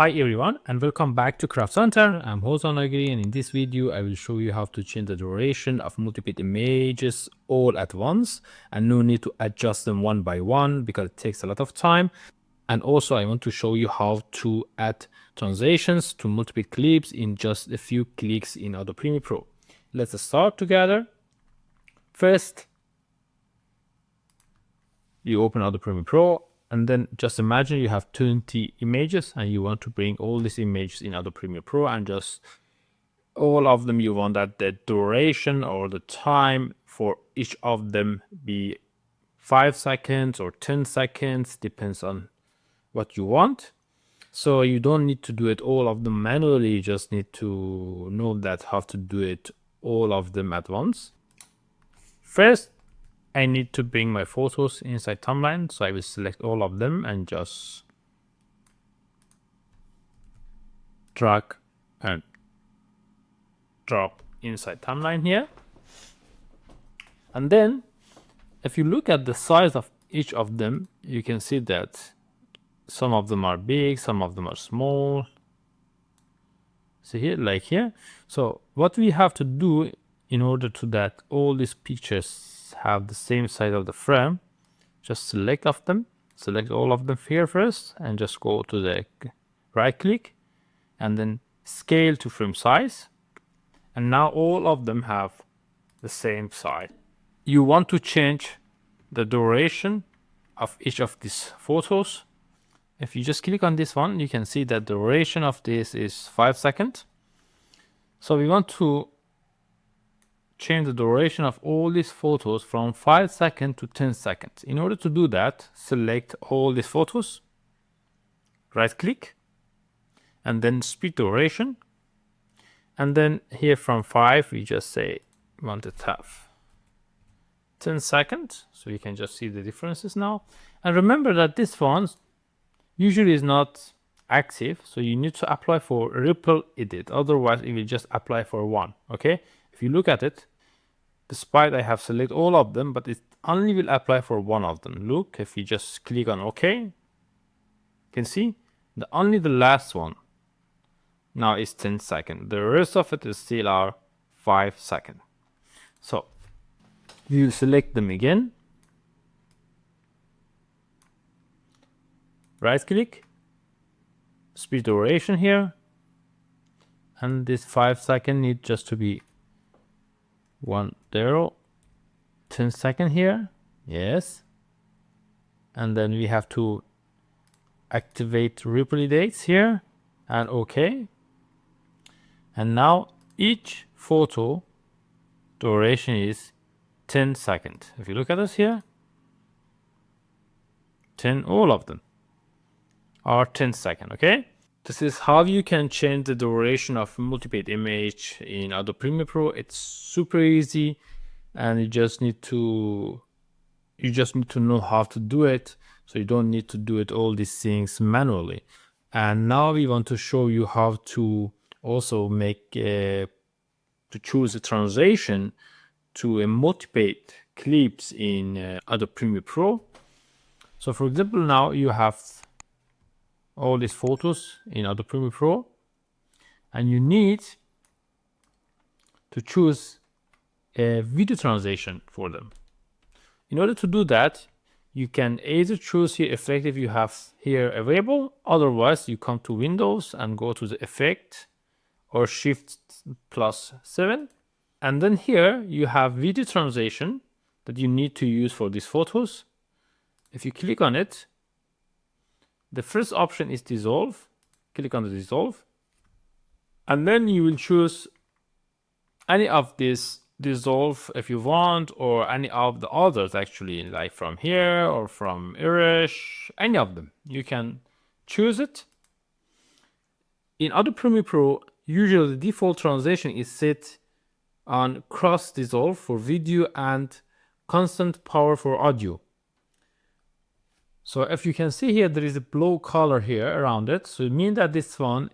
Hi everyone and welcome back to Craft Center. I'm Hozan Agri, and in this video I will show you how to change the duration of multiple images all at once, and no need to adjust them one by one because it takes a lot of time. And also I want to show you how to add transitions to multiple clips in just a few clicks in Adobe Premiere Pro. Let's start together. First, you open Adobe Premiere Pro, and then just imagine you have 20 images and you want to bring all these images in Adobe Premiere Pro, and just all of them you want that the duration or the time for each of them be 5 seconds or 10 seconds, depends on what you want. So you don't need to do it all of them manually, you just need to know that how to do it all of them at once. First, I need to bring my photos inside timeline, so I will select all of them and just drag and drop inside timeline here. And then if you look at the size of each of them, you can see that some of them are big, some of them are small. See here, like here. So what we have to do in order to that all these pictures have the same size of the frame, just select all of them here first, and just go to the right click and then scale to frame size, and now all of them have the same size. You want to change the duration of each of these photos. If you just click on this one, you can see that the duration of this is 5 seconds. So we want to change the duration of all these photos from 5 seconds to 10 seconds. In order to do that, select all these photos, right click, and then speed duration. And then here from 5, we just say we want it to have 10 seconds. So you can just see the differences now. And remember that this one usually is not active, so you need to apply for ripple edit, otherwise it will just apply for one. Okay, if you look at it, despite I have selected all of them, but it only will apply for one of them. Look, if you just click on OK, you can see only the last one now is 10 seconds. The rest of it is still are 5 seconds. So we will select them again, right click, speed duration here, and this 5 second need just to be 10 second here, yes. And then we have to activate ripple dates here and OK. And now each photo duration is 10 seconds. If you look at this here, 10, all of them are 10 seconds. Okay, this is how you can change the duration of multiple image in Adobe Premiere Pro. It's super easy, and you just need to know how to do it, so you don't need to do it all these things manually. And now we want to show you how to also make to choose a transition to a multiple clips in Adobe Premiere Pro. So for example, now you have all these photos in Adobe Premiere Pro, and you need to choose a video transition for them. In order to do that, you can either choose here effect if you have here available, otherwise you come to Windows and go to the effect or Shift+7, and then here you have video transition that you need to use for these photos. If you click on it, the first option is dissolve. Click on the dissolve, and then you will choose any of these dissolve if you want, or any of the others actually, like from here or from Irish, any of them. You can choose it. In Adobe Premiere Pro, usually the default transition is set on cross dissolve for video and constant power for audio. So if you can see here, there is a blue color here around it, so it means that this one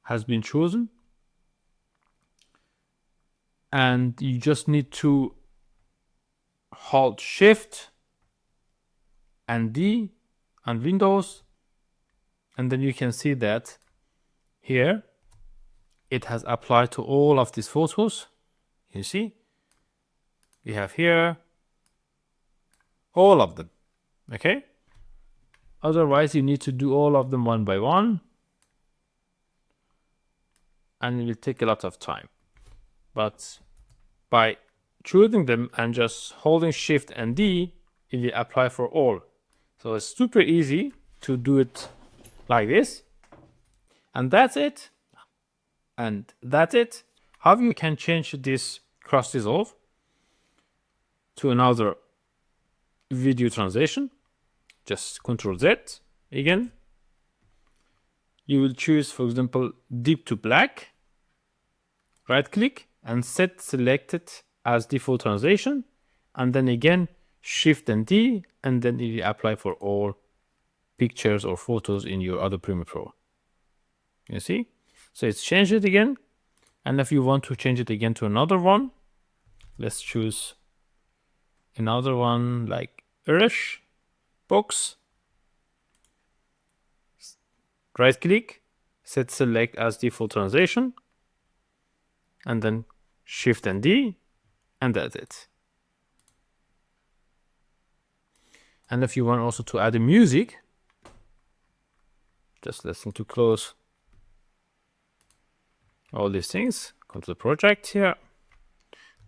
has been chosen. And you just need to hold Shift and D on Windows, and then you can see that here, it has applied to all of these photos. You see, we have here all of them. Okay. Otherwise, you need to do all of them one by one, and it will take a lot of time. But by choosing them and just holding Shift and D, it will apply for all. So it's super easy to do it like this. And that's it. And that's it. How you can change this cross dissolve to another video transition? Just Ctrl Z again. You will choose, for example, deep to black. Right click and set selected as default transition. And then again, Shift and D, and then it will apply for all pictures or photos in your Adobe Premiere Pro. You see? So it's changed it again. And if you want to change it again to another one, let's choose another one like Irish box. Right click, set select as default transition, and then Shift and D, and that's it. And if you want also to add a music, just listen to close all these things. Go to the project here,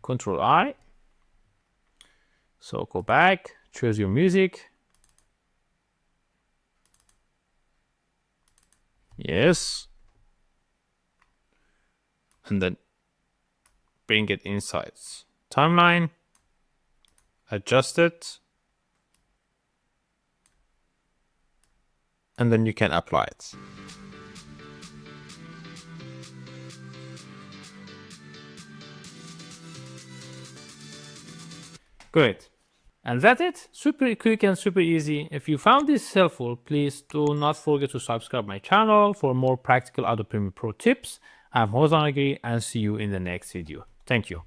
Control I. So go back, choose your music. Yes. And then bring it inside timeline, adjust it, and then you can apply it. Great. And that's it. Super quick and super easy. If you found this helpful, please do not forget to subscribe my channel for more practical Adobe Premiere Pro tips. I'm Hozan Agri and see you in the next video. Thank you.